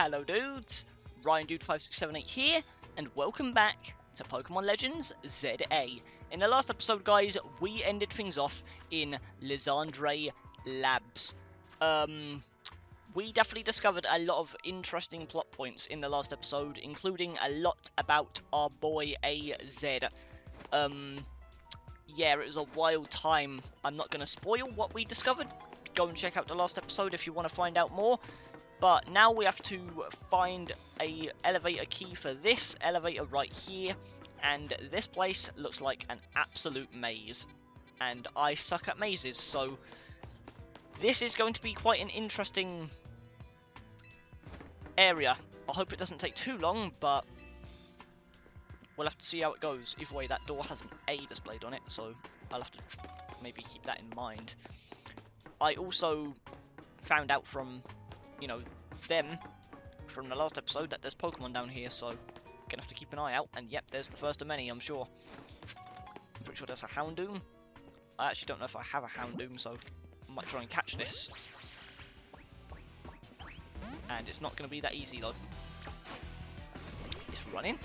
Hello dudes, RyanDude5678 here, and welcome back to Pokémon Legends ZA. In the last episode, guys, we ended things off in Lysandre Labs. We definitely discovered a lot of interesting plot points in the last episode, including a lot about our boy AZ. Yeah, it was a wild time. I'm not going to spoil what we discovered. Go and check out the last episode if you want to find out more. But now we have to find a elevator key for this elevator right here. And this place looks like an absolute maze. And I suck at mazes, so this is going to be quite an interesting area. I hope it doesn't take too long, but we'll have to see how it goes. Either way, that door has an A displayed on it, so I'll have to maybe keep that in mind. I also found out from, you know, them from the last episode that there's Pokemon down here, so gonna have to keep an eye out. And yep, there's the first of many, I'm sure. I'm pretty sure there's a Houndoom. I actually don't know if I have a Houndoom, so I might try and catch this. And it's not gonna be that easy though. It's running.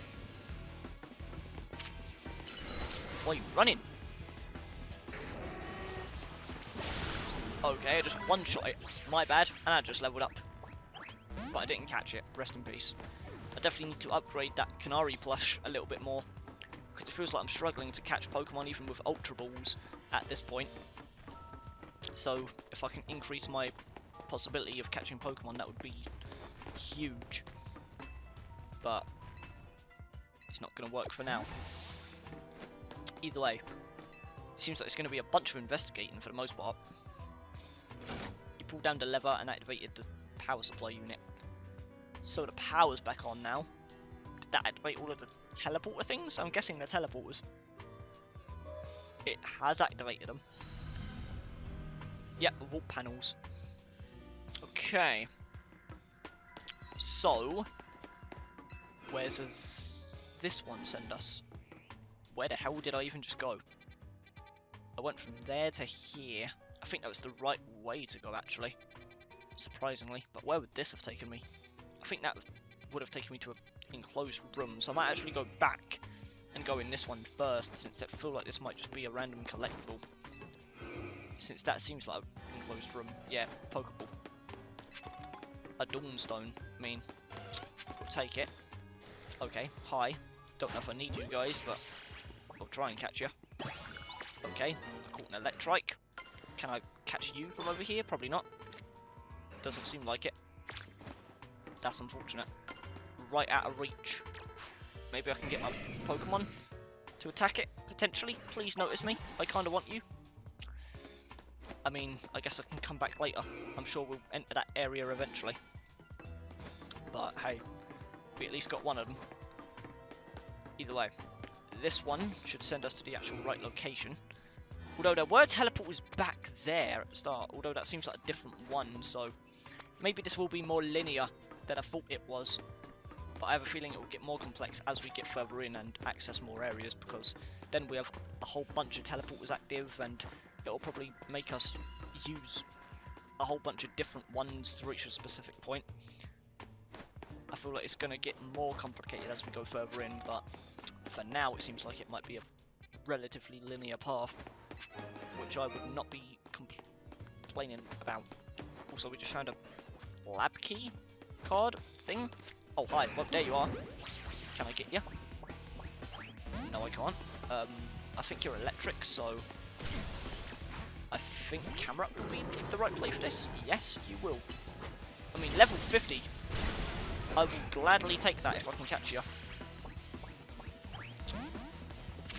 Why are you running? Okay, I just one-shot it. My bad, and I just leveled up. But I didn't catch it. Rest in peace. I definitely need to upgrade that Canary plush a little bit more, because it feels like I'm struggling to catch Pokemon even with Ultra Balls at this point. So if I can increase my possibility of catching Pokemon, that would be huge. But it's not going to work for now. Either way, it seems like it's going to be a bunch of investigating for the most part. You pulled down the lever and activated the power supply unit. So the power's back on now. Did that activate all of the teleporter things? I'm guessing the teleporters. It has activated them. Yep, the vault panels. Okay. So, where does this one send us? Where the hell did I even just go? I went from there to here. I think that was the right way to go, actually. Surprisingly. But where would this have taken me? I think that would have taken me to an enclosed room. So I might actually go back and go in this one first, since I feel like this might just be a random collectible. Since that seems like an enclosed room. Yeah, Pokeball. A Dawnstone. I mean, we'll take it. Okay, hi. Don't know if I need you guys, but I'll try and catch you. Okay, I caught an Electrike. Can I catch you from over here? Probably not. Doesn't seem like it. That's unfortunate. Right out of reach. Maybe I can get my Pokemon to attack it, potentially. Please notice me. I kind of want you. I mean, I guess I can come back later. I'm sure we'll enter that area eventually. But hey, we at least got one of them. Either way, this one should send us to the actual right location. Although there were teleporters back there at the start, although that seems like a different one, so maybe this will be more linear than I thought it was. But I have a feeling it will get more complex as we get further in and access more areas, because then we have a whole bunch of teleporters active, and it'll probably make us use a whole bunch of different ones to reach a specific point. I feel like it's going to get more complicated as we go further in, but for now it seems like it might be a relatively linear path, which I would not be complaining about. Also, we just found a lab key card thing. Oh, hi. Well, there you are. Can I get you? No, I can't. I think you're electric, so I think Camera Up will be the right play for this. Yes, you will. I mean, level 50. I will gladly take that if I can catch you.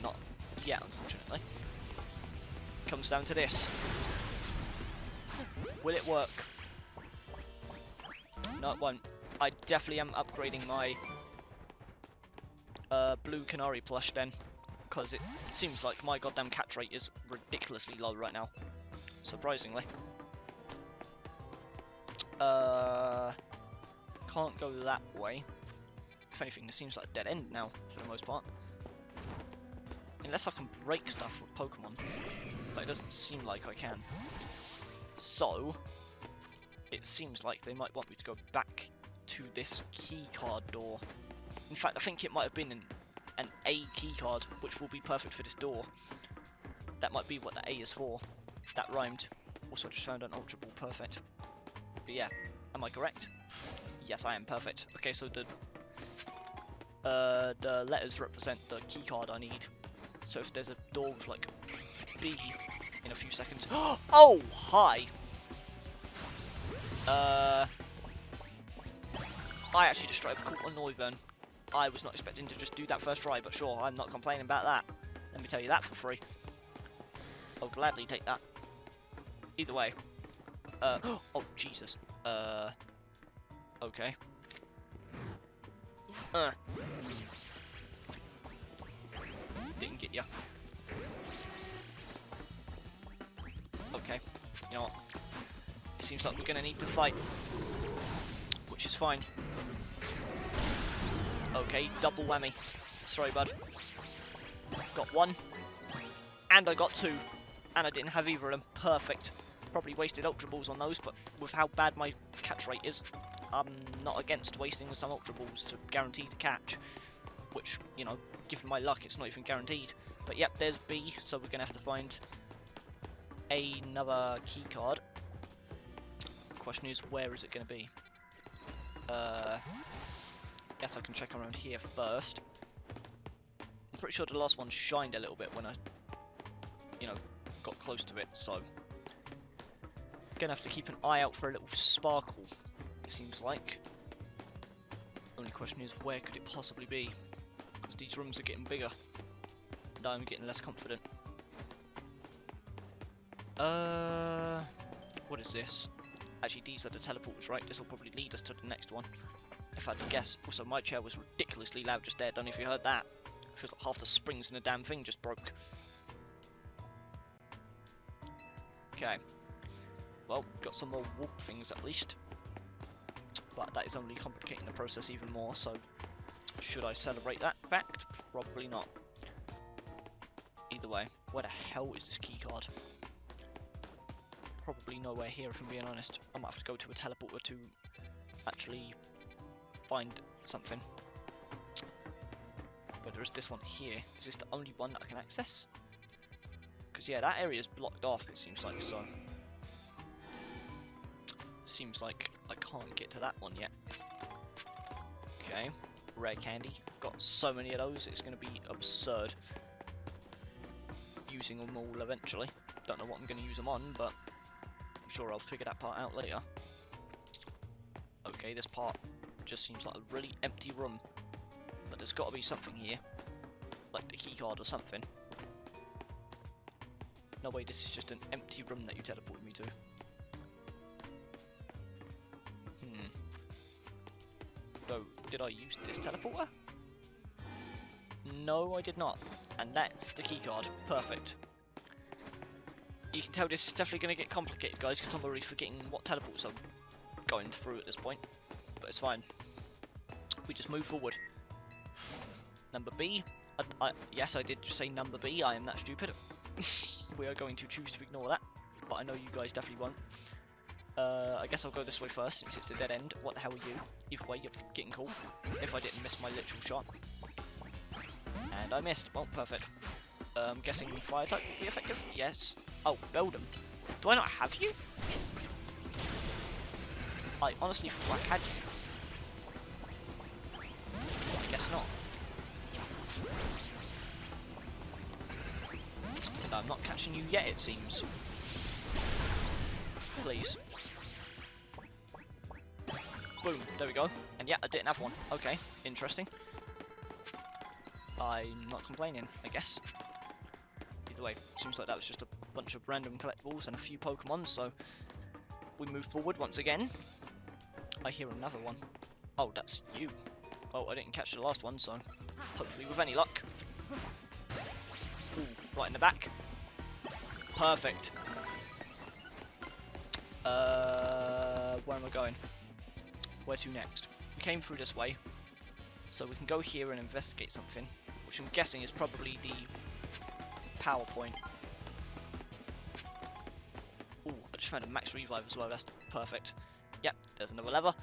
Not yet, unfortunately. Comes down to this. Will it work? No, it won't. I definitely am upgrading my blue Canary plush then, because it seems like my goddamn catch rate is ridiculously low right now. Surprisingly. Can't go that way. If anything, this seems like a dead end now, for the most part. Unless I can break stuff with Pokemon. But it doesn't seem like I can. So, it seems like they might want me to go back to this keycard door. In fact, I think it might have been an A keycard, which will be perfect for this door. That might be what the A is for. That rhymed. Also, I just found an Ultra Ball, perfect. But yeah, am I correct? Yes, I am, perfect. Okay, so the letters represent the keycard I need. So if there's a door with like B in a few seconds. Oh, hi! I actually just tried to call a Noivern. I was not expecting to just do that first try, but sure, I'm not complaining about that. Let me tell you that for free. I'll gladly take that. Either way. Oh, Jesus. Okay. Didn't get ya. Okay. You know what? It seems like we're gonna need to fight. Which is fine. Okay, double whammy. Sorry, bud. Got one. And I got two. And I didn't have either of them. Perfect. Probably wasted Ultra Balls on those, but with how bad my catch rate is, I'm not against wasting some Ultra Balls to guarantee the catch. Which, you know, given my luck, it's not even guaranteed. But yep, there's B, so we're going to have to find another key card. Question is, where is it going to be? Guess I can check around here first. I'm pretty sure the last one shined a little bit when I, you know, got close to it, so gonna have to keep an eye out for a little sparkle, it seems like. Only question is, where could it possibly be? Because these rooms are getting bigger, and I'm getting less confident. What is this? Actually, these are the teleporters, right? This will probably lead us to the next one, if I had to guess. Also, my chair was ridiculously loud just there. Don't know if you heard that. I feel like half the springs in the damn thing just broke. Okay. Well, got some more warp things at least. But that is only complicating the process even more, so should I celebrate that fact? Probably not. Either way, where the hell is this key card? Probably nowhere here, if I'm being honest. I might have to go to a teleporter to actually find something. But there is this one here. Is this the only one that I can access? Because yeah, that area is blocked off, it seems like, so seems like I can't get to that one yet. Okay, rare candy. I've got so many of those, it's going to be absurd using them all eventually. Don't know what I'm going to use them on, but I'm sure I'll figure that part out later. Okay, this part just seems like a really empty room, but there's got to be something here, like the keycard or something. No way, this is just an empty room that you teleported me to. So, did I use this teleporter? No, I did not. And that's the keycard. Perfect. You can tell this is definitely going to get complicated, guys, because I'm already forgetting what teleports I'm going through at this point. But it's fine. We just move forward. Number B. Yes, I did just say number B. I am that stupid. We are going to choose to ignore that. But I know you guys definitely won't. I guess I'll go this way first, since it's a dead end. What the hell are you? Either way, you're getting caught. If I didn't miss my literal shot. And I missed. Well, perfect. I'm guessing fire type will be effective? Yes. Oh, Beldum. Do I not have you? I honestly thought I had you. I guess not. And I'm not catching you yet, it seems. Please. Boom, there we go. And yeah, I didn't have one. Okay, interesting. I'm not complaining, I guess. Either way, seems like that was just a bunch of random collectibles and a few Pokemon, so we move forward once again. I hear another one. Oh, that's you. Oh, I didn't catch the last one, so hopefully with any luck. Ooh, right in the back. Perfect. Where am I going? Where to next? We came through this way, so we can go here and investigate something, which I'm guessing is probably the power point. Ooh, I just found a max revive as well, that's perfect. Yep, there's another lever.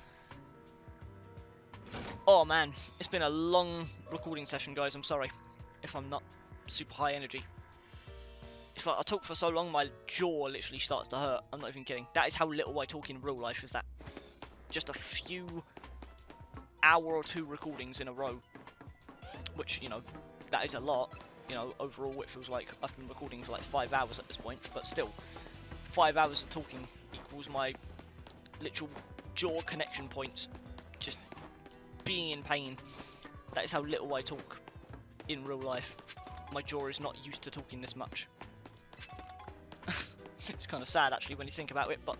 Oh man, it's been a long recording session, guys. I'm sorry if I'm not super high energy. It's like I talk for so long, my jaw literally starts to hurt. I'm not even kidding. That is how little I talk in real life, is that just a few hour or two recordings in a row. Which, you know, that is a lot. You know, overall it feels like I've been recording for like 5 hours at this point. But still, 5 hours of talking equals my literal jaw connection points just being in pain. That is how little I talk in real life. My jaw is not used to talking this much. It's kind of sad actually when you think about it, but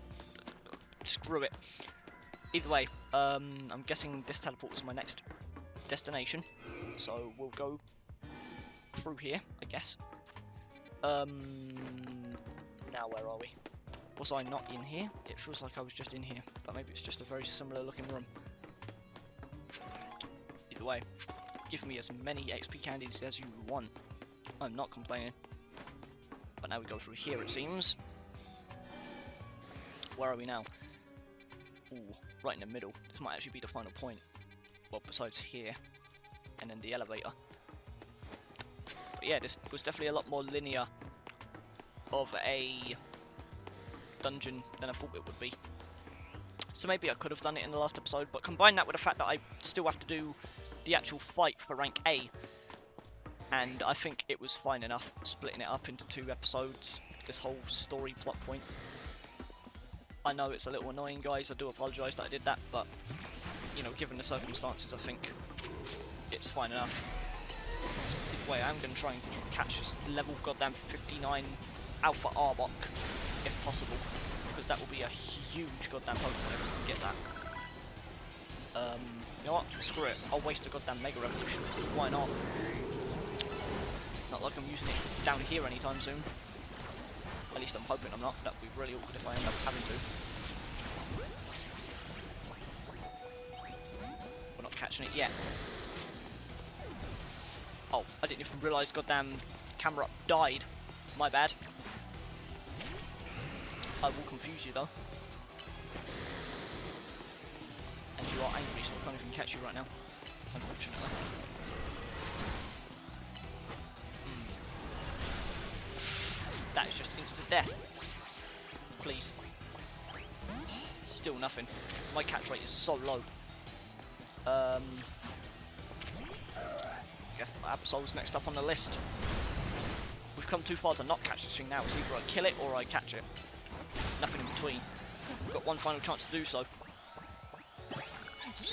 screw it. Either way, I'm guessing this teleport is my next destination, so we'll go through here, I guess. Now where are we? Was I not in here? It feels like I was just in here, but maybe it's just a very similar looking room. Either way, give me as many XP candies as you want. I'm not complaining. But now we go through here, it seems. Where are we now? Ooh, right in the middle. This might actually be the final point. Well, besides here, and then the elevator. But yeah, this was definitely a lot more linear of a dungeon than I thought it would be. So maybe I could have done it in the last episode, but combine that with the fact that I still have to do the actual fight for rank A, and I think it was fine enough splitting it up into 2 episodes, this whole story plot point. I know it's a little annoying, guys, I do apologise that I did that, but, you know, given the circumstances, I think it's fine enough. Either way, I'm going to try and catch this level goddamn 59 Alpha Arbok, if possible, because that will be a huge goddamn Pokemon if we can get that. You know what? Screw it. I'll waste a goddamn Mega Evolution. Why not? Not like I'm using it down here anytime soon. At least I'm hoping I'm not. That would be really awkward if I end up having to. We're not catching it yet. Oh, I didn't even realise goddamn camera died. My bad. I will confuse you though. And you are angry, so I can't even catch you right now. Unfortunately. That is just instant death. Please. Still nothing. My catch rate is so low. I guess Absol's next up on the list. We've come too far to not catch this thing now. It's either I kill it or I catch it. Nothing in between. We've got one final chance to do so.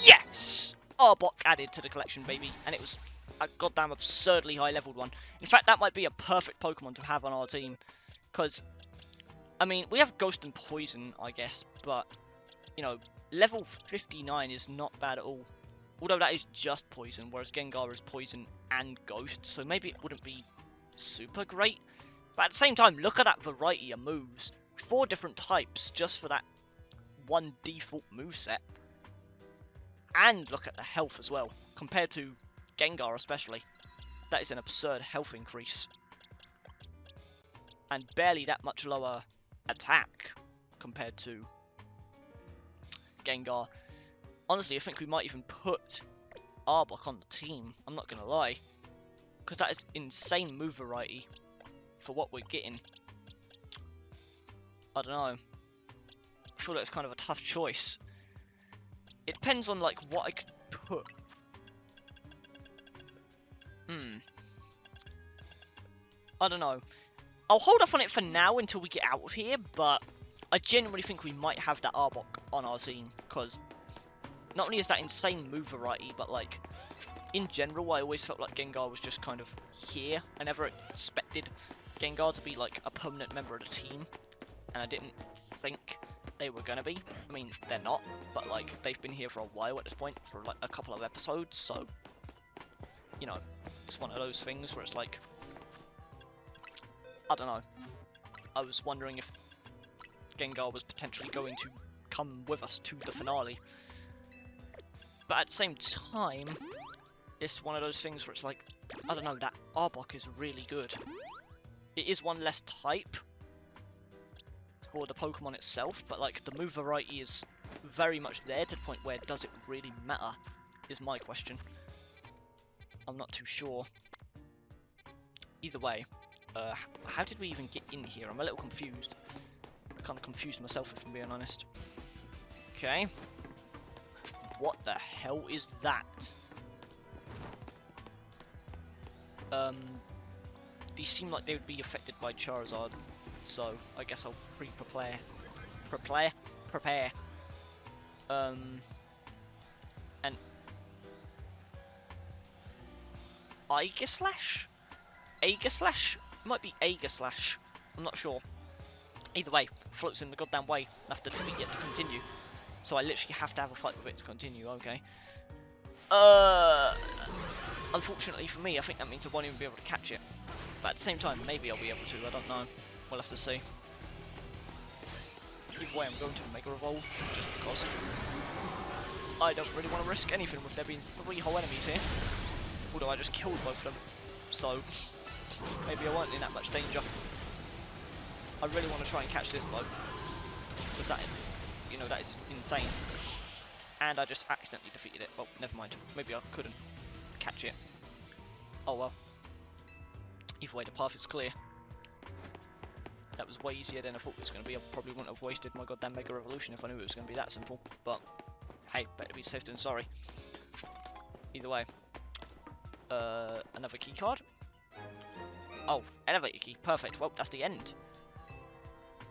Yes! Arbok added to the collection, baby. And it was a goddamn absurdly high leveled one. In fact, that might be a perfect Pokemon to have on our team. Because, I mean, we have Ghost and Poison, I guess. But, you know, level 59 is not bad at all. Although that is just Poison, whereas Gengar is Poison and Ghost. So maybe it wouldn't be super great. But at the same time, look at that variety of moves. 4 different types just for that one default moveset. And look at the health as well, compared to Gengar especially. That is an absurd health increase. And barely that much lower attack compared to Gengar. Honestly, I think we might even put Arbok on the team, I'm not going to lie. Because that is insane move variety for what we're getting. I don't know. I feel like it's kind of a tough choice. It depends on like what I could put. I don't know. I'll hold off on it for now until we get out of here, but I genuinely think we might have that Arbok on our team, because not only is that insane move variety, but like in general I always felt like Gengar was just kind of here. I never expected Gengar to be like a permanent member of the team, and I didn't think they were gonna be. I mean, they're not, but like they've been here for a while at this point, for like a couple of episodes, so you know, it's one of those things where it's like, I don't know. I was wondering if Gengar was potentially going to come with us to the finale, but at the same time, it's one of those things where it's like, I don't know, that Arbok is really good. It is one less type for the Pokemon itself, but like the move variety is very much there to the point where does it really matter is my question. I'm not too sure. Either way, how did we even get in here? I'm a little confused. I kind of confused myself, if I'm being honest. Okay. What the hell is that? These seem like they would be affected by Charizard, so I guess I'll prepare. And Aegislash? Aegislash? It might be Aegislash. I'm not sure. Either way, Float's in the goddamn way. I have to defeat it to continue. So I literally have to have a fight with it to continue, okay. Unfortunately for me, I think that means I won't even be able to catch it. But at the same time, maybe I'll be able to, I don't know. We'll have to see. Either way, I'm going to Mega Evolve, just because I don't really want to risk anything with there being 3 whole enemies here. Although I just killed both of them, so maybe I weren't in that much danger. I really want to try and catch this though, because that, you know, that is insane. And I just accidentally defeated it. Well, never mind. Maybe I couldn't catch it. Oh well. Either way, the path is clear. That was way easier than I thought it was going to be. I probably wouldn't have wasted my goddamn Mega Evolution if I knew it was going to be that simple. But hey, better be safe than sorry. Either way. Another key card. Oh, elevator key. Perfect. Well, that's the end.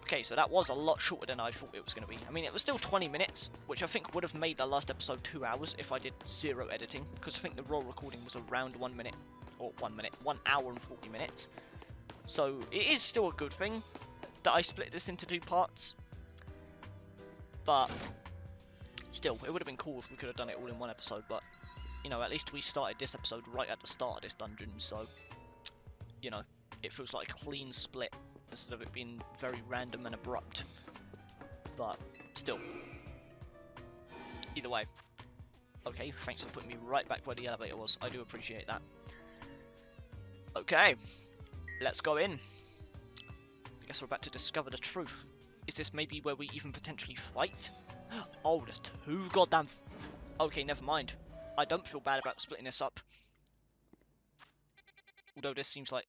Okay, so that was a lot shorter than I thought it was going to be. I mean, it was still 20 minutes, which I think would have made the last episode 2 hours if I did 0 editing, because I think the raw recording was around 1 minute, or 1 minute, 1 hour and 40 minutes. So it is still a good thing that I split this into 2 parts, but still, it would have been cool if we could have done it all in 1 episode, but, you know, at least we started this episode right at the start of this dungeon, so, you know, it feels like a clean split, instead of it being very random and abrupt. But still, either way. Okay, thanks for putting me right back where the elevator was. I do appreciate that. Okay, let's go in. I guess we're about to discover the truth. Is this maybe where we even potentially fight? Oh, there's 2 goddamn... Okay, never mind. I don't feel bad about splitting this up. Although this seems like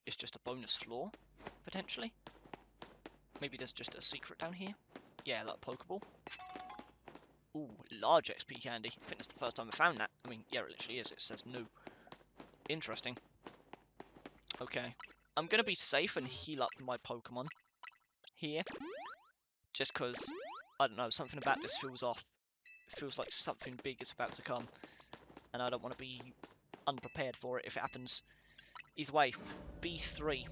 it's just a bonus floor. Potentially. Maybe there's just a secret down here. Yeah, like a Pokeball. Ooh, large XP candy. I think that's the first time I found that. I mean, yeah, it literally is. It says new. Interesting. Okay. I'm going to be safe and heal up my Pokemon here. Just because, I don't know, something about this feels off. It feels like something big is about to come. And I don't want to be unprepared for it if it happens. Either way, B3.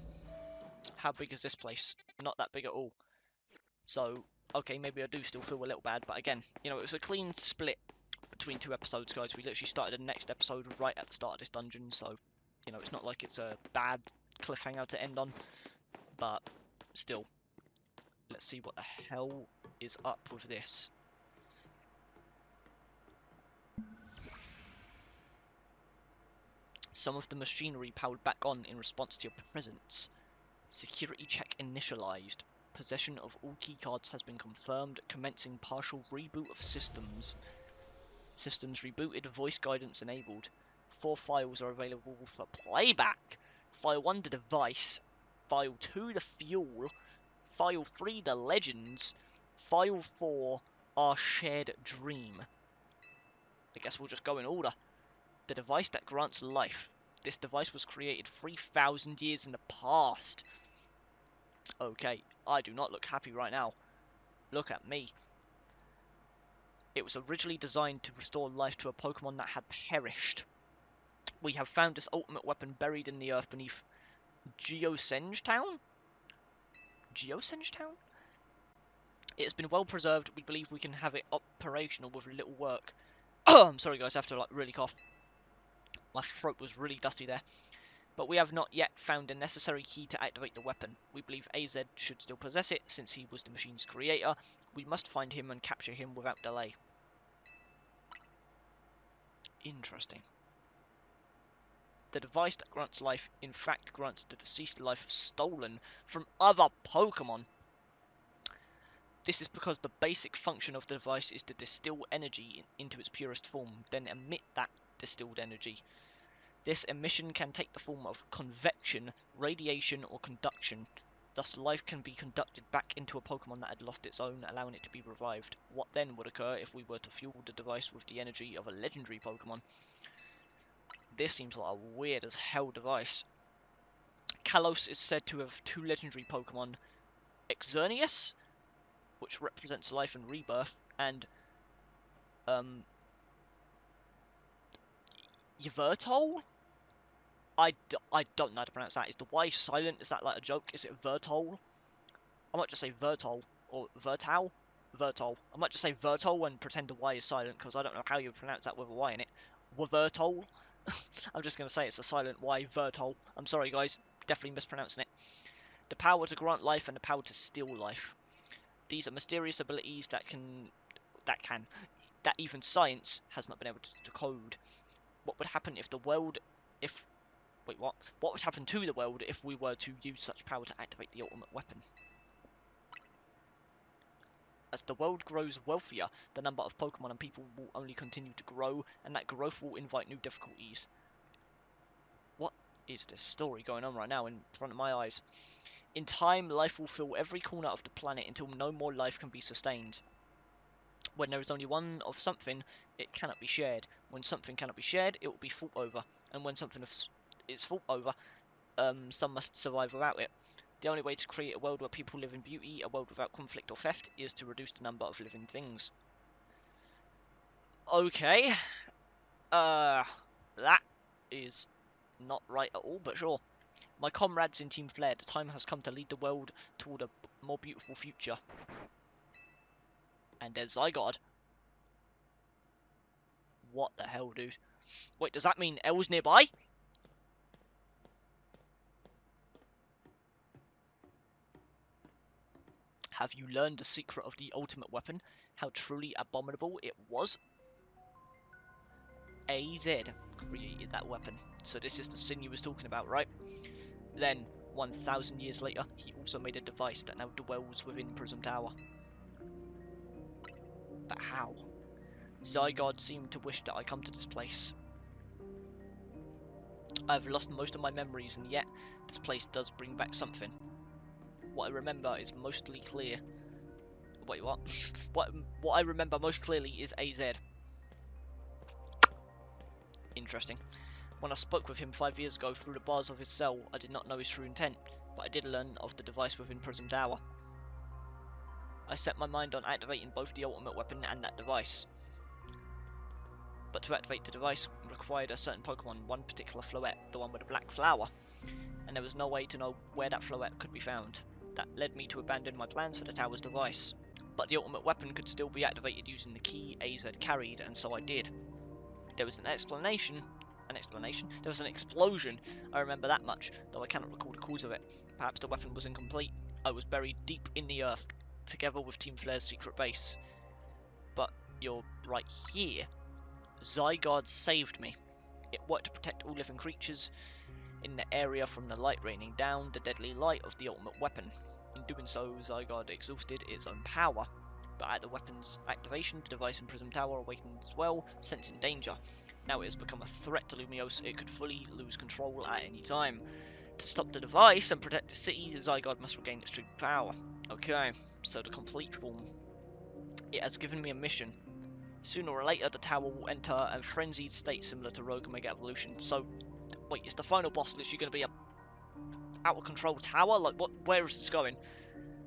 How big is this place? Not that big at all. So, okay, maybe I do still feel a little bad, but again, you know, it was a clean split between 2 episodes, guys. We literally started the next episode right at the start of this dungeon, so, you know, it's not like it's a bad cliffhanger to end on, but still, let's see what the hell is up with this. Some of the machinery powered back on in response to your presence. Security check initialized. Possession of all keycards has been confirmed, commencing partial reboot of systems. Systems rebooted, voice guidance enabled. 4 files are available for playback. File 1 the device, File 2 the fuel, File 3 the legends, File 4 our shared dream. I guess we'll just go in order. The device that grants life. This device was created 3,000 years in the past. Okay, I do not look happy right now. Look at me. It was originally designed to restore life to a Pokemon that had perished. We have found this ultimate weapon buried in the earth beneath Geosenge Town? Geosenge Town? It has been well preserved. We believe we can have it operational with little work. I'm sorry guys, I have to like really cough. My throat was really dusty there. But we have not yet found the necessary key to activate the weapon. We believe AZ should still possess it, since he was the machine's creator. We must find him and capture him without delay. Interesting. The device that grants life, in fact, grants the deceased life stolen from other Pokemon. This is because the basic function of the device is to distill energy into its purest form, then emit that distilled energy. This emission can take the form of convection, radiation, or conduction. Thus, life can be conducted back into a Pokemon that had lost its own, allowing it to be revived. What then would occur if we were to fuel the device with the energy of a legendary Pokemon? This seems like a weird as hell device. Kalos is said to have 2 legendary Pokemon, Xerneas, which represents life and rebirth, and Yvertol? I don't know how to pronounce that. Is the Y silent? Is that like a joke? Is it Vertol? I might just say Vertol, or Vertol? Vertol. I might just say Vertol and pretend the Y is silent, because I don't know how you pronounce that with a Y in it. Vertol? I'm just going to say it's a silent Y, Vertol. I'm sorry guys, definitely mispronouncing it. The power to grant life and the power to steal life. These are mysterious abilities that even science has not been able to decode. What would happen if the world, wait, what? What would happen to the world if we were to use such power to activate the ultimate weapon? As the world grows wealthier, the number of Pokemon and people will only continue to grow, and that growth will invite new difficulties. What is this story going on right now in front of my eyes? In time, life will fill every corner of the planet until no more life can be sustained. When there is only one of something, it cannot be shared. When something cannot be shared, it will be fought over. And when something is fought over, some must survive without it. The only way to create a world where people live in beauty, a world without conflict or theft, is to reduce the number of living things. Okay. That is not right at all, but sure. My comrades in Team Flare, the time has come to lead the world toward a more beautiful future. And there's Zygarde. What the hell, dude? Wait, does that mean L's nearby? Have you learned the secret of the ultimate weapon? How truly abominable it was? AZ created that weapon. So this is the sin you was talking about, right? Then, 1,000 years later, he also made a device that now dwells within Prism Tower. But how? Zygarde seemed to wish that I come to this place. I've lost most of my memories, and yet this place does bring back something. What I remember is mostly clear. Wait, what? What I remember most clearly is AZ. Interesting. When I spoke with him 5 years ago through the bars of his cell, I did not know his true intent, but I did learn of the device within Prism Tower. I set my mind on activating both the ultimate weapon and that device. But to activate the device required a certain Pokemon, one particular Floette, the one with the black flower, and there was no way to know where that Floette could be found. That led me to abandon my plans for the tower's device. But the ultimate weapon could still be activated using the key AZ carried, and so I did. There was an explanation? There was an explosion, I remember that much, though I cannot recall the cause of it. Perhaps the weapon was incomplete. I was buried deep in the earth, together with Team Flare's secret base. But you're right here. Zygarde saved me. It worked to protect all living creatures in the area from the light raining down, the deadly light of the ultimate weapon. In doing so, Zygarde exhausted its own power. But at the weapon's activation, the device in Prism Tower awakened as well, sensing danger. Now it has become a threat to Lumiose. It could fully lose control at any time. To stop the device and protect the city, Zygarde must regain its true power. Okay, so the complete form. It has given me a mission. Sooner or later, the tower will enter a frenzied state similar to Rogue Omega Evolution. So, wait, is the final boss literally going to be a out of control tower? Like, what? Where is this going?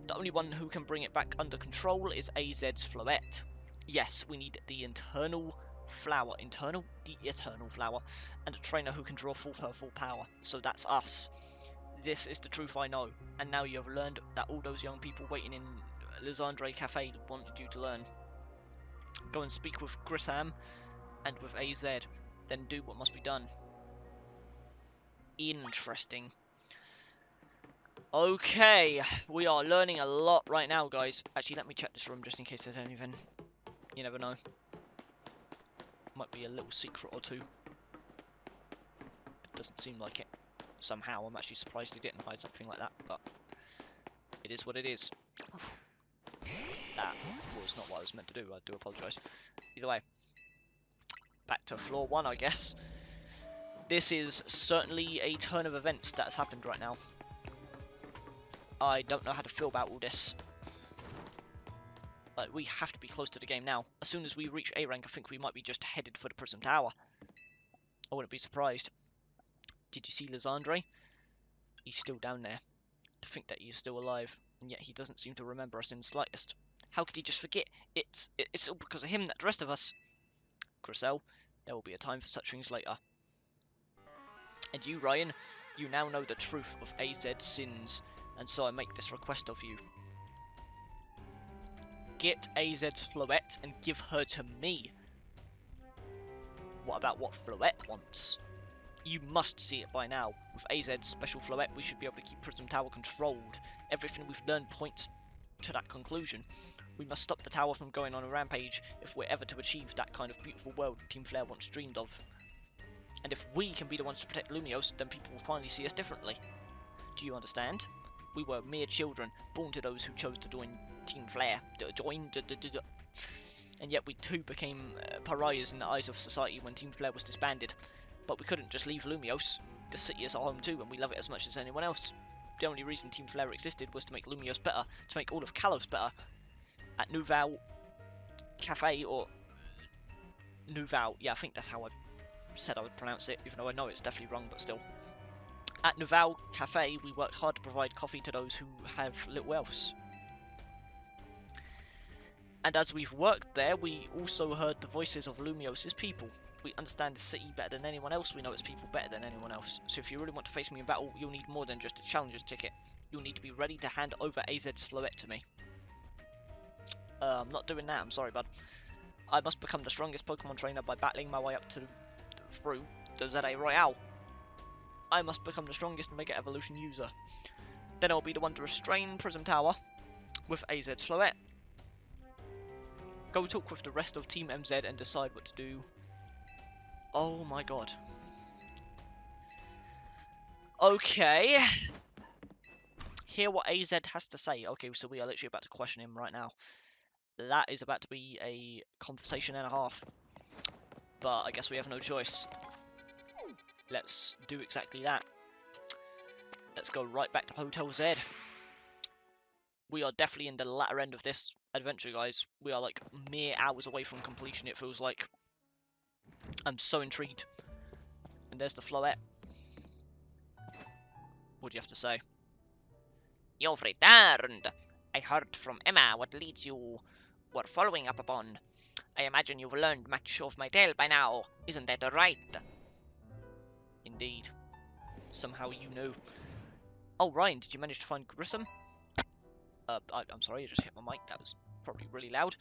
The only one who can bring it back under control is AZ's Floette. Yes, we need the eternal flower, and a trainer who can draw forth her full power. So that's us. This is the truth I know, and now you have learned that all those young people waiting in Lizandre Cafe wanted you to learn. Go and speak with Grisham and with AZ, then do what must be done. Interesting. Okay, we are learning a lot right now, guys. Actually, let me check this room just in case there's anything. You never know. Might be a little secret or two. It doesn't seem like it. Somehow, I'm actually surprised he didn't hide something like that, but it is what it is. That was not what I was meant to do. I do apologise. Either way, back to floor 1, I guess. This is certainly a turn of events that has happened right now. I don't know how to feel about all this. Like, we have to be close to the game now. As soon as we reach A rank, I think we might be just headed for the Prism Tower. I wouldn't be surprised. Did you see Lysandre? He's still down there. To think that he's still alive, and yet he doesn't seem to remember us in the slightest. How could he just forget? It's all because of him that the rest of us... Grisham, there will be a time for such things later. And you, Ryan, you now know the truth of AZ's sins, and so I make this request of you. Get AZ's Floette and give her to me. What about what Floette wants? You must see it by now. With AZ's special Floette, we should be able to keep Prism Tower controlled. Everything we've learned points to that conclusion. We must stop the tower from going on a rampage if we're ever to achieve that kind of beautiful world Team Flare once dreamed of. And if we can be the ones to protect Lumiose, then people will finally see us differently. Do you understand? We were mere children, born to those who chose to join Team Flare. And yet we too became pariahs in the eyes of society when Team Flare was disbanded. But we couldn't just leave Lumiose. The city is our home too, and we love it as much as anyone else. The only reason Team Flare existed was to make Lumiose better, to make all of Kalos better. At Nouveau Cafe, or Nouveau, yeah, I think that's how I said I would pronounce it, even though I know it's definitely wrong, but still. At Nouveau Cafe, we worked hard to provide coffee to those who have little else. And as we've worked there, we also heard the voices of Lumiose's people. We understand the city better than anyone else, we know its people better than anyone else. So if you really want to face me in battle, you'll need more than just a challenger's ticket. You'll need to be ready to hand over AZ's Floette to me. I'm not doing that, I'm sorry, bud. I must become the strongest Pokemon trainer by battling my way up through the ZA Royale. I must become the strongest Mega Evolution user. Then I'll be the one to restrain Prism Tower with AZ's Floette. Go talk with the rest of Team MZ and decide what to do. Oh my god. Okay. Hear what AZ has to say. Okay, so we are literally about to question him right now. That is about to be a conversation and a half. But I guess we have no choice. Let's do exactly that. Let's go right back to Hotel Z. We are definitely in the latter end of this adventure, guys. We are like mere hours away from completion, it feels like. I'm so intrigued. And there's the Floette. What do you have to say? You've returned. I heard from Emma what leads you were following up upon. I imagine you've learned much of my tale by now. Isn't that right? Indeed. Somehow you know. Oh, Ryan, did you manage to find Grisham? I'm sorry, I just hit my mic. That was probably really loud.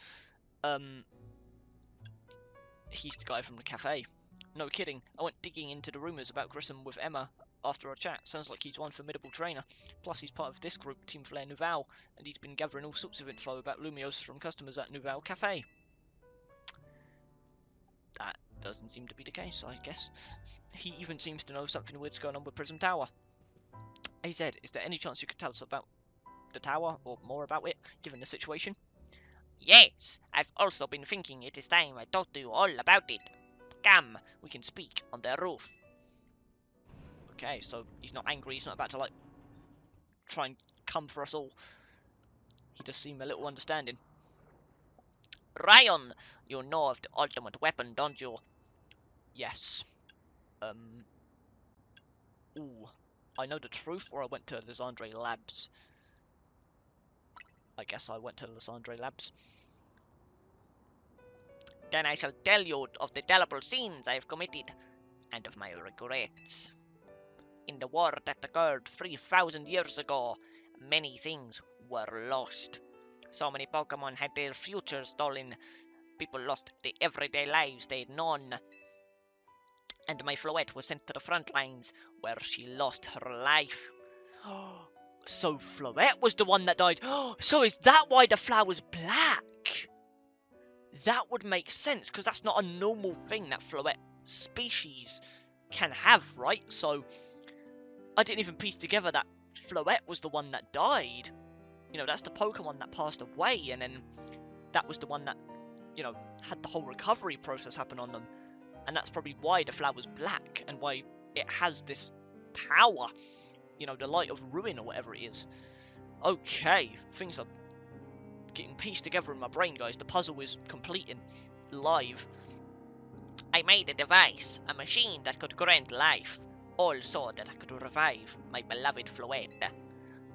He's the guy from the cafe. No kidding. I went digging into the rumours about Grisham with Emma after our chat. Sounds like he's one formidable trainer. Plus, he's part of this group, Team Flare Nouveau, and he's been gathering all sorts of info about Lumiose from customers at Nouveau Cafe. That doesn't seem to be the case, I guess. He even seems to know something weird's going on with Prism Tower. AZ, is there any chance you could tell us about the tower, or more about it, given the situation? Yes, I've also been thinking it is time I talked to you all about it. Come, we can speak on the roof. Okay, so he's not angry, he's not about to, like, try and come for us all. He does seem a little understanding. Ryan, you know of the ultimate weapon, don't you? Yes. Ooh. I know the truth, or I went to Lysandre Labs. I guess I went to Lysandre Labs. Then I shall tell you of the terrible sins I have committed, and of my regrets. In the war that occurred 3,000 years ago, many things were lost. So many Pokemon had their futures stolen. People lost the everyday lives they had known. And my Floette was sent to the front lines, where she lost her life. So Floette was the one that died. So is that why the flower's black? That would make sense, because that's not a normal thing that Floette species can have, right? So I didn't even piece together that Floette was the one that died. You know, that's the Pokemon that passed away, and then that was the one that, you know, had the whole recovery process happen on them. And that's probably why the flower's black, and why it has this power. You know, the light of ruin, or whatever it is. Okay, things are getting pieced together in my brain, guys. The puzzle is completing live. I made a device, a machine that could grant life, also that I could revive my beloved Floette.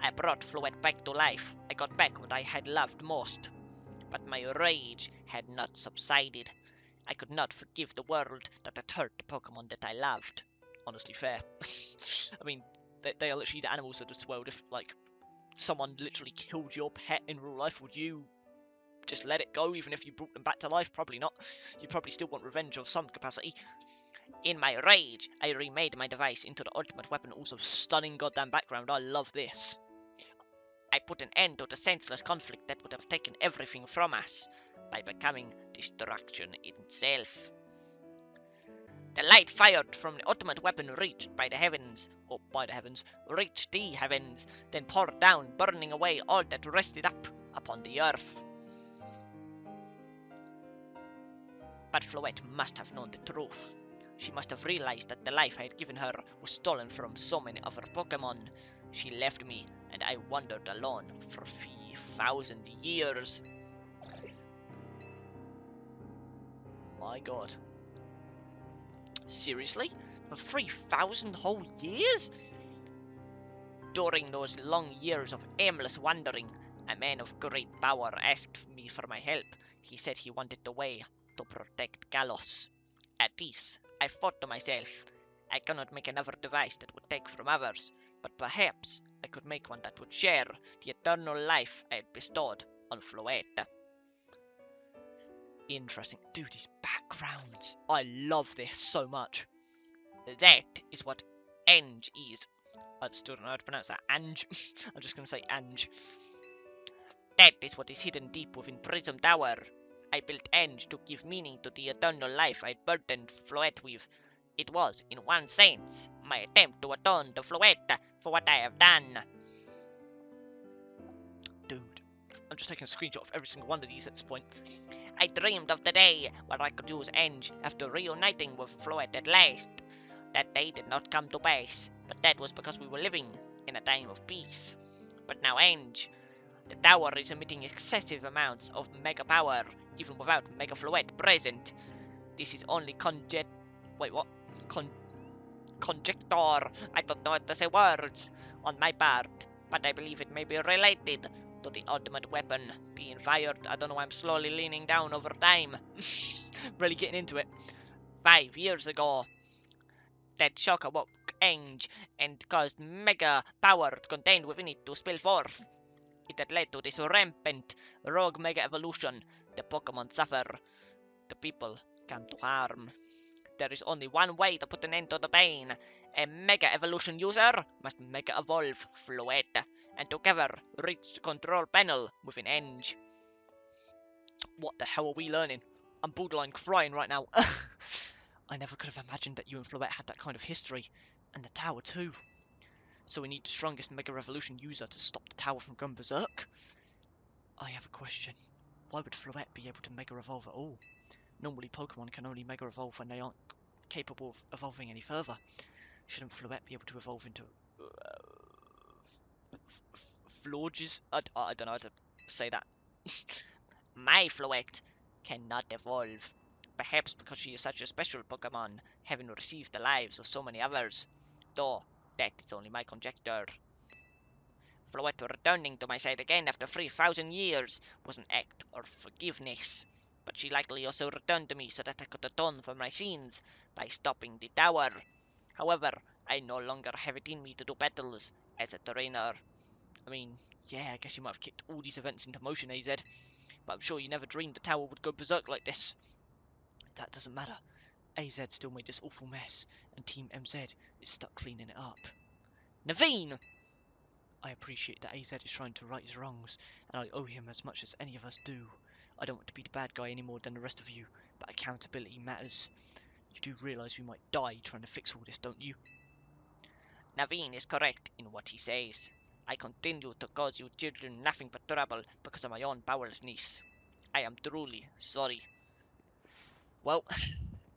I brought Floette back to life. I got back what I had loved most. But my rage had not subsided. I could not forgive the world that had hurt the Pokemon that I loved. Honestly, fair. I mean, they are literally the animals of this world. If, like, someone literally killed your pet in real life, would you just let it go, even if you brought them back to life? Probably not. You probably still want revenge of some capacity. In my rage, I remade my device into the ultimate weapon. Also, stunning goddamn background. I love this. I put an end to the senseless conflict that would have taken everything from us by becoming destruction itself. The light fired from the ultimate weapon reached by the heavens, reached the heavens, then poured down, burning away all that rested up upon the earth. But Floette must have known the truth. She must have realized that the life I had given her was stolen from so many of her Pokemon. She left me, and I wandered alone for 3,000 years. My god. Seriously? For 3,000 whole years? During those long years of aimless wandering, a man of great power asked me for my help. He said he wanted the way to protect Galos. At this, I thought to myself, I cannot make another device that would take from others, but perhaps I could make one that would share the eternal life I had bestowed on Floette. Interesting. Dude, these backgrounds. I love this so much. That is what Ange is. I still don't know how to pronounce that. Ange. I'm just going to say Ange. That is what is hidden deep within Prism Tower. I built Ange to give meaning to the eternal life I burdened Floette with. It was, in one sense, my attempt to atone to Floette for what I have done. Dude, I'm just taking a screenshot of every single one of these at this point. I dreamed of the day where I could use Ange after reuniting with Floette at last. That day did not come to pass, but that was because we were living in a time of peace. But now Ange, the tower is emitting excessive amounts of mega power, even without Mega Floette present. This is only conjecture. I don't know how to say words on my part, but I believe it may be related to the ultimate weapon being fired. I don't know why I'm slowly leaning down over time. Really getting into it. 5 years ago, that shock awoke Ange and caused mega power contained within it to spill forth. It had led to this rampant rogue mega evolution. The Pokemon suffer. The people come to harm. There is only one way to put an end to the pain. A Mega Evolution user must Mega Evolve Floette, and together reach the control panel within Ange. What the hell are we learning? I'm borderline crying right now. I never could have imagined that you and Floette had that kind of history, and the tower too. So we need the strongest Mega Evolution user to stop the tower from going berserk? I have a question. Why would Floette be able to Mega Evolve at all? Normally Pokemon can only Mega Evolve when they aren't capable of evolving any further. Shouldn't Floette be able to evolve into Florges? I don't know how to say that. My Floette cannot evolve. Perhaps because she is such a special Pokemon, having received the lives of so many others. Though, that is only my conjecture. Floette returning to my side again after 3,000 years was an act of forgiveness. But she likely also returned to me so that I could atone for my sins by stopping the tower. However, I no longer have it in me to do battles as a trainer. I mean, yeah, I guess you might have kicked all these events into motion, AZ, but I'm sure you never dreamed the tower would go berserk like this. That doesn't matter. AZ still made this awful mess, and Team MZ is stuck cleaning it up. Naveen! I appreciate that AZ is trying to right his wrongs, and I owe him as much as any of us do. I don't want to be the bad guy any more than the rest of you, but accountability matters. You do realise we might die trying to fix all this, don't you? Naveen is correct in what he says. I continue to cause you children nothing but trouble because of my own powerlessness. I am truly sorry. Well,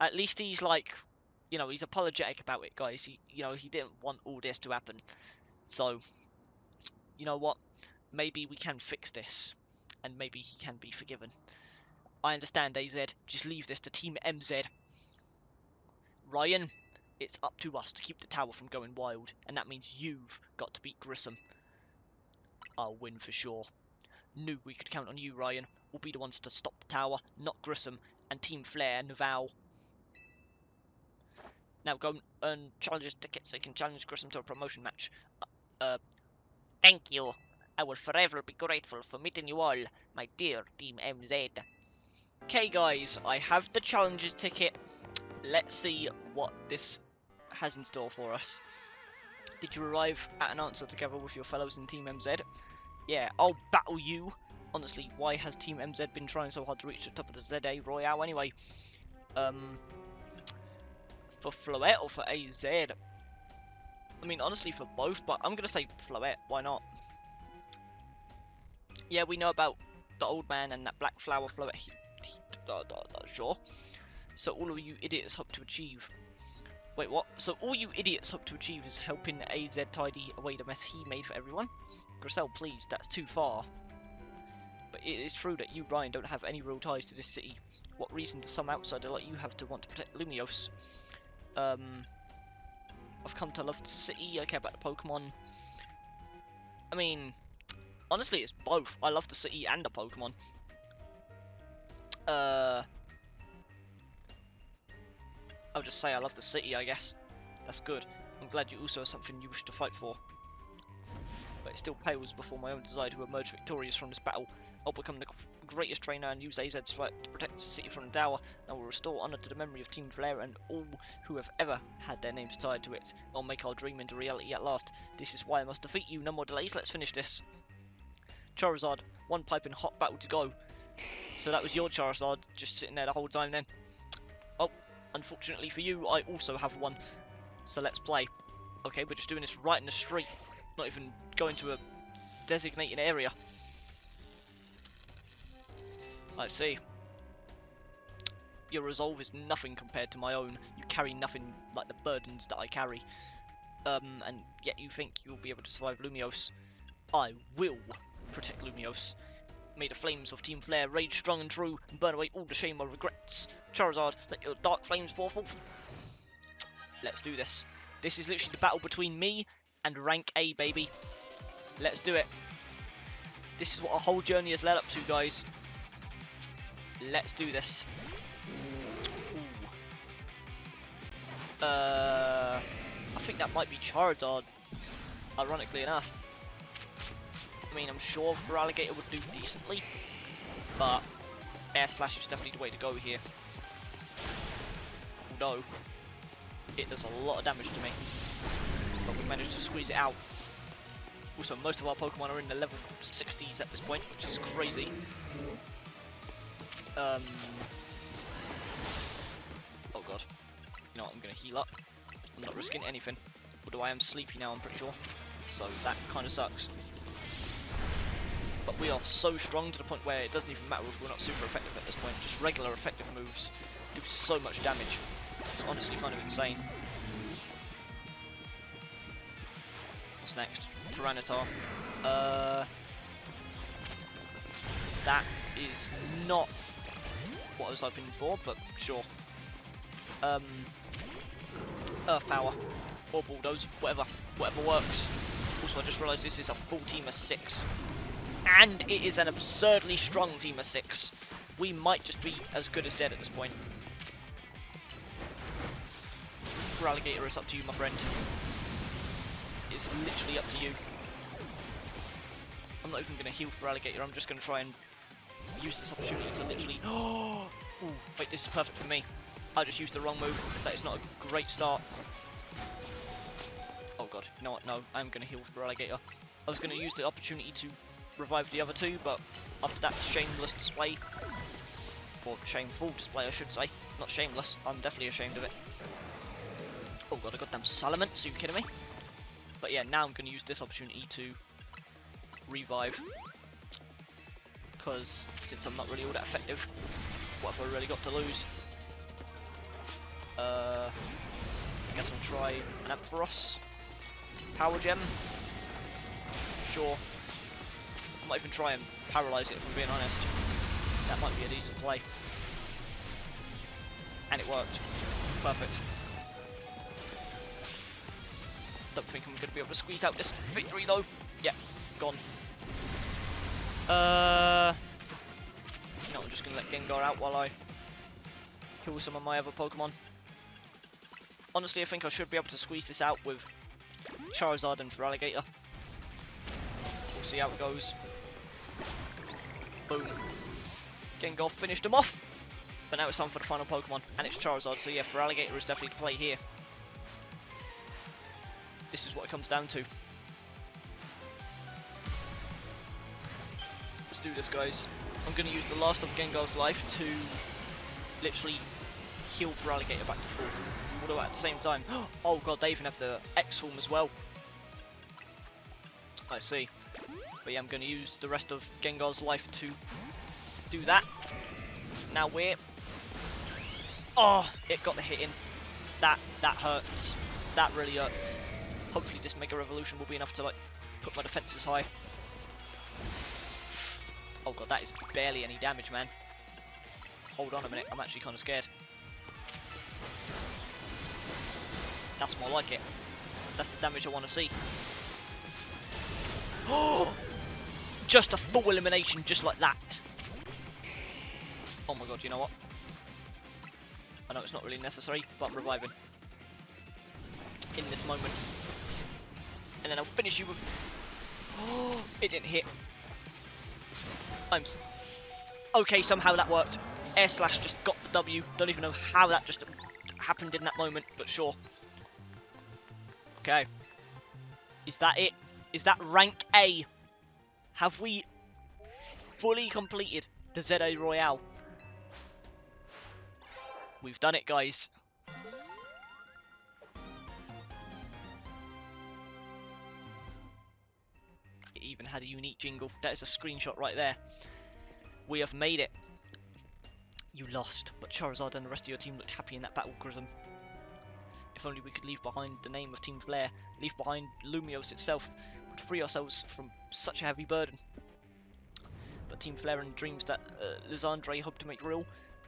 at least he's like, you know, he's apologetic about it, guys. He didn't want all this to happen. So, you know what? Maybe we can fix this, and maybe he can be forgiven. I understand, AZ. Just leave this to Team MZ. Ryan, it's up to us to keep the tower from going wild, and that means you've got to beat Grisham. I'll win for sure. Knew we could count on you, Ryan. We'll be the ones to stop the tower, not Grisham, and Team Flair and Val. Now go and earn challengers tickets so you can challenge Grisham to a promotion match. Thank you. I will forever be grateful for meeting you all, my dear Team MZ. Okay, guys, I have the challengers ticket. Let's see what this has in store for us. Did you arrive at an answer together with your fellows in Team MZ? Yeah, I'll battle you. Honestly, why has Team MZ been trying so hard to reach the top of the ZA Royale anyway? For Floette or for AZ? I mean, honestly, for both, but I'm going to say Floette. Why not? Yeah, we know about the old man and that black flower Floette. Sure. So all of you idiots hope to achieve. Wait, what? So all you idiots hope to achieve is helping AZ tidy away the mess he made for everyone? Grissel, please, that's too far. But it is true that you, Ryan, don't have any real ties to this city. What reason does some outsider like you have to want to protect Lumiose? I've come to love the city, I care about the Pokemon. I mean, honestly, it's both. I love the city and the Pokemon. I'll just say I love the city, I guess. That's good. I'm glad you also have something you wish to fight for. But it still pales before my own desire to emerge victorious from this battle. I'll become the greatest trainer and use AZ's fight to protect the city from the tower. And I will restore honour to the memory of Team Flair and all who have ever had their names tied to it. I'll make our dream into reality at last. This is why I must defeat you. No more delays, let's finish this. Charizard, one piping hot battle to go. So that was your Charizard just sitting there the whole time then. Oh, unfortunately for you, I also have one. So let's play. Okay, we're just doing this right in the street. Not even going to a designated area. I see. Your resolve is nothing compared to my own. You carry nothing like the burdens that I carry. And yet you think you'll be able to survive Lumiose. I will protect Lumiose. May the flames of Team Flair rage strong and true and burn away all the shame or regrets. Charizard, let your dark flames pour forth. Let's do this. This is literally the battle between me and rank A, baby. Let's do it. This is what our whole journey has led up to, guys. Let's do this. Ooh. I think that might be Charizard, ironically enough. I mean, I'm sure Feraligatr would do decently, but Air Slash is definitely the way to go here. Although, it does a lot of damage to me. But we managed to squeeze it out. Also, most of our Pokemon are in the level 60s at this point, which is crazy. Oh god. You know what, I'm going to heal up. I'm not risking anything. Although I am sleepy now, I'm pretty sure. So that kind of sucks. But we are so strong to the point where it doesn't even matter if we're not super effective at this point. Just regular effective moves do so much damage. It's honestly kind of insane. What's next? Tyranitar. That is not what I was hoping for, but sure. Earth Power. Or Bulldoze. Whatever works. Also, I just realised this is a full team of 6. And it is an absurdly strong team of 6. We might just be as good as dead at this point. Feraligatr, it's up to you, my friend. It's literally up to you. I'm not even going to heal Feraligatr, I'm just going to try and use this opportunity to literally... Oh! Wait, this is perfect for me. I just used the wrong move. That is not a great start. Oh god, you know what? No, I'm going to heal Feraligatr. I was going to use the opportunity to revive the other two, but after that shameless display, or shameful display I should say, not shameless, I'm definitely ashamed of it. Oh god, I got them Salamence, are you kidding me? But yeah, now I'm going to use this opportunity to revive. Because since I'm not really all that effective, what have I really got to lose? I guess I'll try an Ampharos. Power Gem. Sure. I might even try and paralyze it if I'm being honest. That might be a decent play. And it worked. Perfect. Don't think I'm going to be able to squeeze out this victory though. Yeah, gone. No, I'm just going to let Gengar out while I heal some of my other Pokemon. Honestly, I think I should be able to squeeze this out with Charizard and Feraligatr. We'll see how it goes. Boom. Gengar finished him off. But now it's time for the final Pokemon. And it's Charizard, so yeah, Feraligatr is definitely the play here. This is what it comes down to. Let's do this, guys. I'm going to use the last of Gengar's life to literally heal Feraligatr back to full. Although at the same time, oh god, they even have the X form as well. I see. But yeah, I'm going to use the rest of Gengar's life to do that. Now we're... Oh, it got the hit in. That hurts. That really hurts. Hopefully this Mega Revolution will be enough to like put my defenses high. Oh god, that is barely any damage, man. Hold on a minute, I'm actually kind of scared. That's more like it. That's the damage I want to see. Oh! Just a full elimination, just like that. Oh my god, you know what? I know it's not really necessary, but I'm reviving. In this moment. And then I'll finish you with... Oh, it didn't hit. Okay, somehow that worked. Air Slash just got the W. Don't even know how that just happened in that moment, but sure. Okay. Is that it? Is that rank A? Have we fully completed the ZA Royale? We've done it, guys. It even had a unique jingle. That is a screenshot right there. We have made it. You lost, but Charizard and the rest of your team looked happy in that battle, Grisham. If only we could leave behind the name of Team Flare, leave behind Lumiose itself, would free ourselves from such a heavy burden. But Team Flare and the dreams that Lysandre hoped to make real,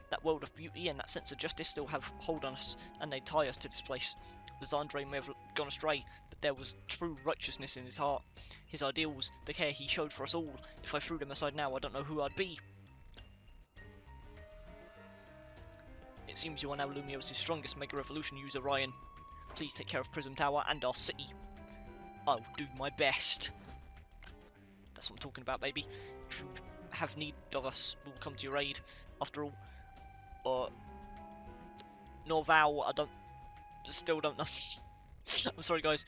that world of beauty and that sense of justice still have hold on us, and they tie us to this place. Lysandre may have gone astray, but there was true righteousness in his heart. His ideals, the care he showed for us all. If I threw them aside now, I don't know who I'd be. It seems you are now Lumiose's strongest Mega Revolution user, Ryan. Please take care of Prism Tower and our city. I'll do my best. That's what I'm talking about, baby. If you have need of us, we'll come to your aid. After all, Norval, still don't know. I'm sorry, guys.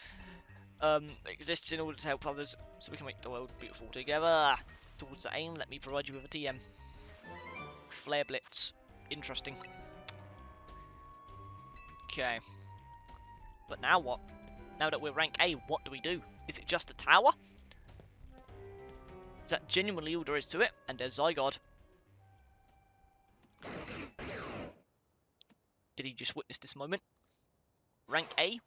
Exists in order to help others, so we can make the world beautiful together. Towards the aim, let me provide you with a TM. Flare Blitz. Interesting. Okay. But now what? Now that we're rank A, what do we do? Is it just a tower? Is that genuinely all there is to it? And there's Zygarde. Did he just witness this moment? Rank A?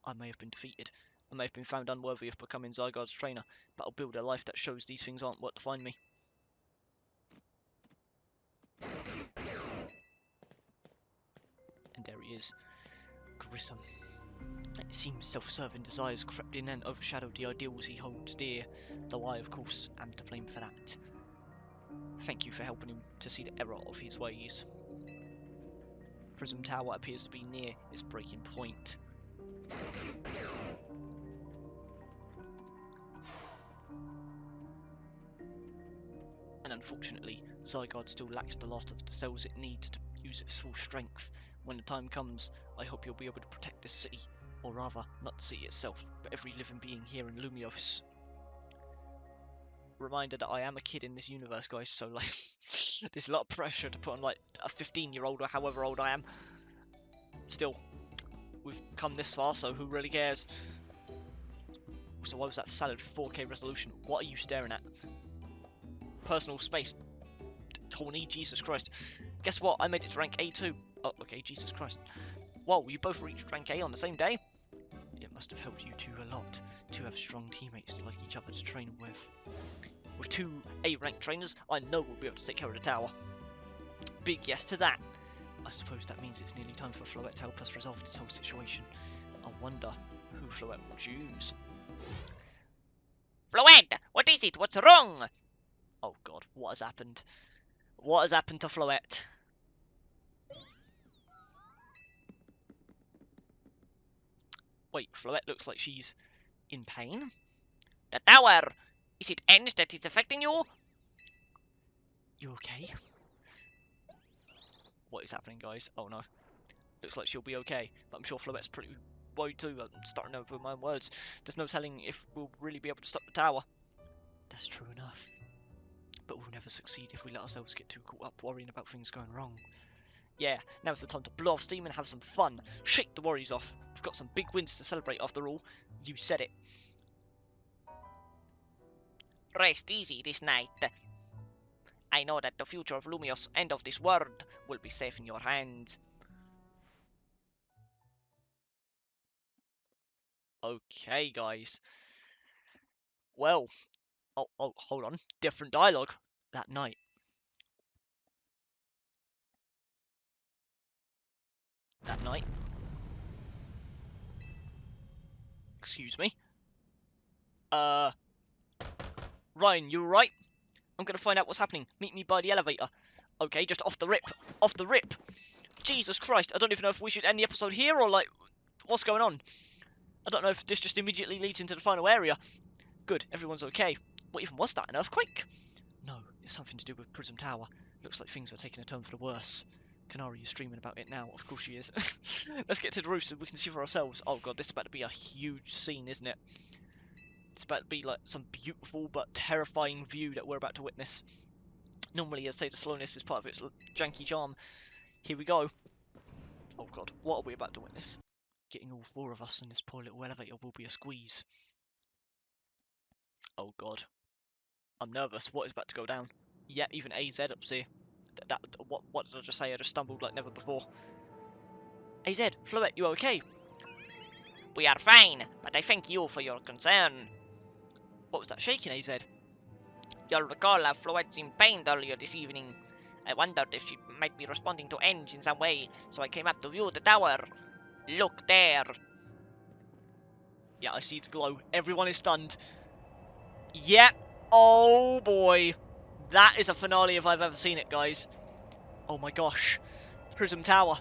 I may have been defeated. I may have been found unworthy of becoming Zygarde's trainer, but I'll build a life that shows these things aren't what define me. And there he is. Grisham. It seems self-serving desires crept in and overshadowed the ideals he holds dear, though I, of course, am to blame for that. Thank you for helping him to see the error of his ways. Prism Tower appears to be near its breaking point. And unfortunately, Zygarde still lacks the last of the cells it needs to use its full strength. When the time comes, I hope you'll be able to protect this city, or rather, not the city itself, but every living being here in Lumiose. Reminder that I am a kid in this universe, guys, so like, there's a lot of pressure to put on like a 15-year-old or however old I am. Still, we've come this far, so who really cares? So why was that salad 4K resolution? What are you staring at? Personal space. Tawny, Jesus Christ. Guess what? I made it to rank A too. Oh, okay, Jesus Christ. Whoa, you both reached rank A on the same day? It must have helped you two a lot to have strong teammates to like each other to train with. With 2 A-ranked trainers, I know we'll be able to take care of the tower. Big yes to that. I suppose that means it's nearly time for Floette to help us resolve this whole situation. I wonder who Floette will choose. Floette! What is it? What's wrong? Oh god, what has happened? What has happened to Floette? Wait, Floette looks like she's in pain? The tower! Is it Enge that is affecting you? You okay? What is happening, guys? Oh no. Looks like she'll be okay, but I'm sure Floette's pretty worried too. I'm starting over my own words. There's no telling if we'll really be able to stop the tower. That's true enough. But we'll never succeed if we let ourselves get too caught up worrying about things going wrong. Yeah, now's the time to blow off steam and have some fun. Shake the worries off. We've got some big wins to celebrate after all. You said it. Rest easy this night. I know that the future of Lumiose and of this world will be safe in your hands. Okay, guys. Well, oh, hold on. Different dialogue. That night. Excuse me. Ryan, you alright? I'm gonna find out what's happening. Meet me by the elevator. Okay, just off the rip. Off the rip. Jesus Christ, I don't even know if we should end the episode here or, like, what's going on? I don't know if this just immediately leads into the final area. Good, everyone's okay. What even was that, an earthquake? No, it's something to do with Prism Tower. Looks like things are taking a turn for the worse. Kanari is streaming about it now. Of course she is. Let's get to the roof so we can see for ourselves. Oh god, this is about to be a huge scene, isn't it? It's about to be like some beautiful but terrifying view that we're about to witness. Normally, I'd say the slowness is part of its janky charm. Here we go. Oh god, what are we about to witness? Getting all 4 of us in this poor little elevator will be a squeeze. Oh god. I'm nervous. What is about to go down? Yeah, even AZ up here. What did I just say? I just stumbled like never before. AZ, Floette, you okay? We are fine, but I thank you for your concern. What was that shaking, AZ? You'll recall how Floette seemed pained earlier this evening. I wondered if she might be responding to Enge in some way, so I came up to view the tower. Look there. Yeah, I see the glow. Everyone is stunned. Yep. Oh boy. That is a finale if I've ever seen it, guys. Oh my gosh. Prism Tower.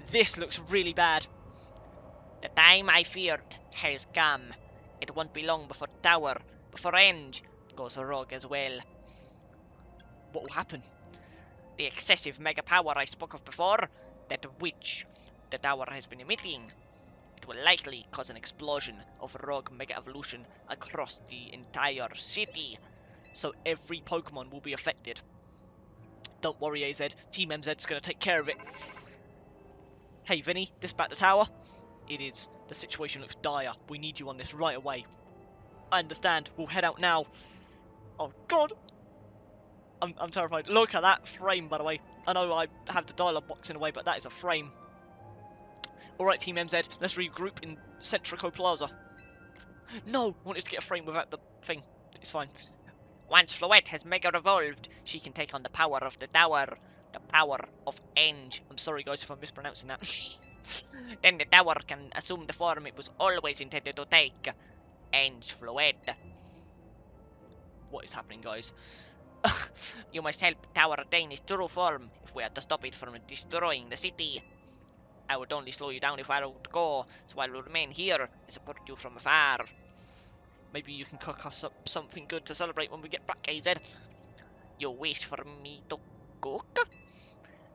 This looks really bad. The time I feared has come. It won't be long before the tower, before Enge goes rogue as well. What will happen? The excessive mega power I spoke of before, that which the tower has been emitting, it will likely cause an explosion of rogue mega evolution across the entire city. So every Pokemon will be affected. Don't worry, AZ. Team MZ's going to take care of it. Hey, Vinny, dispatch the tower. It is. The situation looks dire. We need you on this right away. I understand. We'll head out now. Oh, God. I'm terrified. Look at that frame, by the way. I know I have the dialogue box in a way, but that is a frame. Alright, Team MZ, let's regroup in Centrico Plaza. No! I wanted to get a frame without the thing. It's fine. Once Floette has mega evolved, she can take on the power of the tower. The power of Enge. I'm sorry, guys, if I'm mispronouncing that. Then the tower can assume the form it was always intended to take. Enge Floette. What is happening, guys? You must help the tower attain its true form if we are to stop it from destroying the city. I would only slow you down if I would go, so I will remain here and support you from afar. Maybe you can cook us up something good to celebrate when we get back, AZ. You wish for me to cook?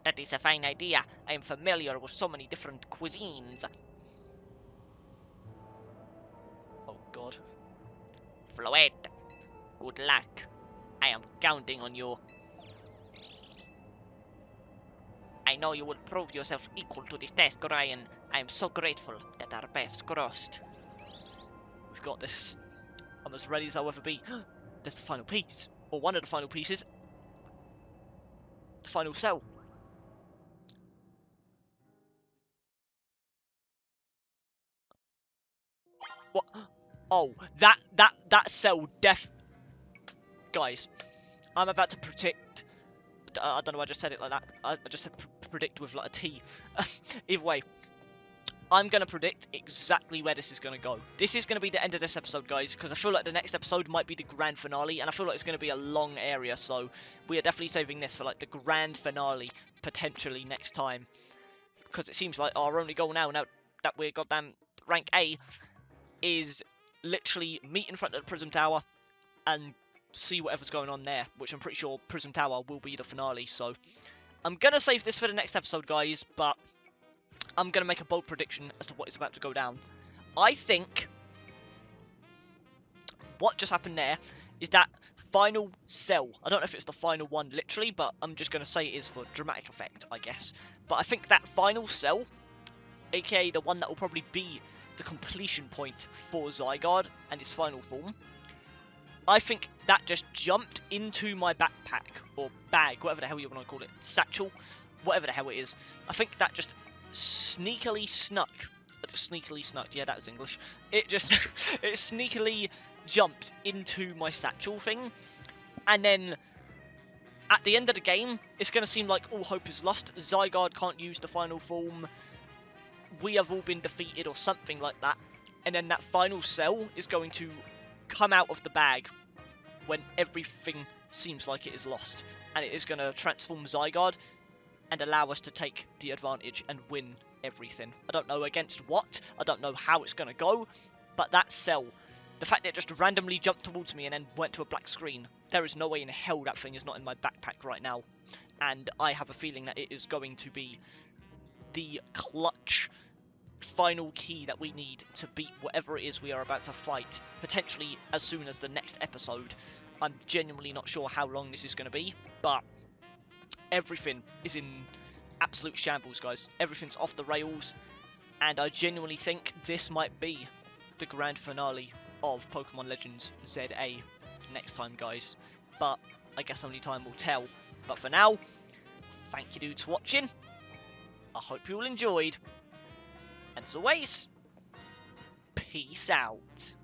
That is a fine idea. I am familiar with so many different cuisines. Oh god. Floette, good luck. I am counting on you. I know you will prove yourself equal to this task, Ryan. I am so grateful that our paths crossed. We've got this. I'm as ready as I'll ever be. There's the final piece. Or one of the final pieces. The final cell. What? Oh, that cell guys, I'm about to predict. I don't know why I just said it like that. I just said predict with like a T. Either way, I'm going to predict exactly where this is going to go. This is going to be the end of this episode, guys, because I feel like the next episode might be the grand finale, and I feel like it's going to be a long area, so we are definitely saving this for like the grand finale, potentially next time. Because it seems like our only goal now that we're goddamn rank A, is literally meet in front of the Prism Tower and see whatever's going on there, which I'm pretty sure Prism Tower will be the finale, so I'm going to save this for the next episode, guys, but I'm going to make a bold prediction as to what is about to go down. I think what just happened there is that final cell. I don't know if it's the final one literally, but I'm just going to say it is for dramatic effect, I guess. But I think that final cell, aka the one that will probably be the completion point for Zygarde and its final form, I think that just jumped into my backpack, or bag, whatever the hell you want to call it, satchel, whatever the hell it is. I think that just sneakily snuck, yeah, that was English. It just, it sneakily jumped into my satchel thing, and then at the end of the game, it's going to seem like all hope is lost. Zygarde can't use the final form. We have all been defeated or something like that. And then that final cell is going to come out of the bag when everything seems like it is lost. And it is going to transform Zygarde and allow us to take the advantage and win everything. I don't know against what. I don't know how it's going to go. But that cell, the fact that it just randomly jumped towards me and then went to a black screen, there is no way in hell that thing is not in my backpack right now. And I have a feeling that it is going to be the clutch final key that we need to beat whatever it is we are about to fight, potentially as soon as the next episode. I'm genuinely not sure how long this is going to be, but everything is in absolute shambles, guys. Everything's off the rails, and I genuinely think this might be the grand finale of Pokemon Legends ZA next time, guys. But I guess only time will tell. But for now, thank you dudes for watching. I hope you all enjoyed. And as always, peace out.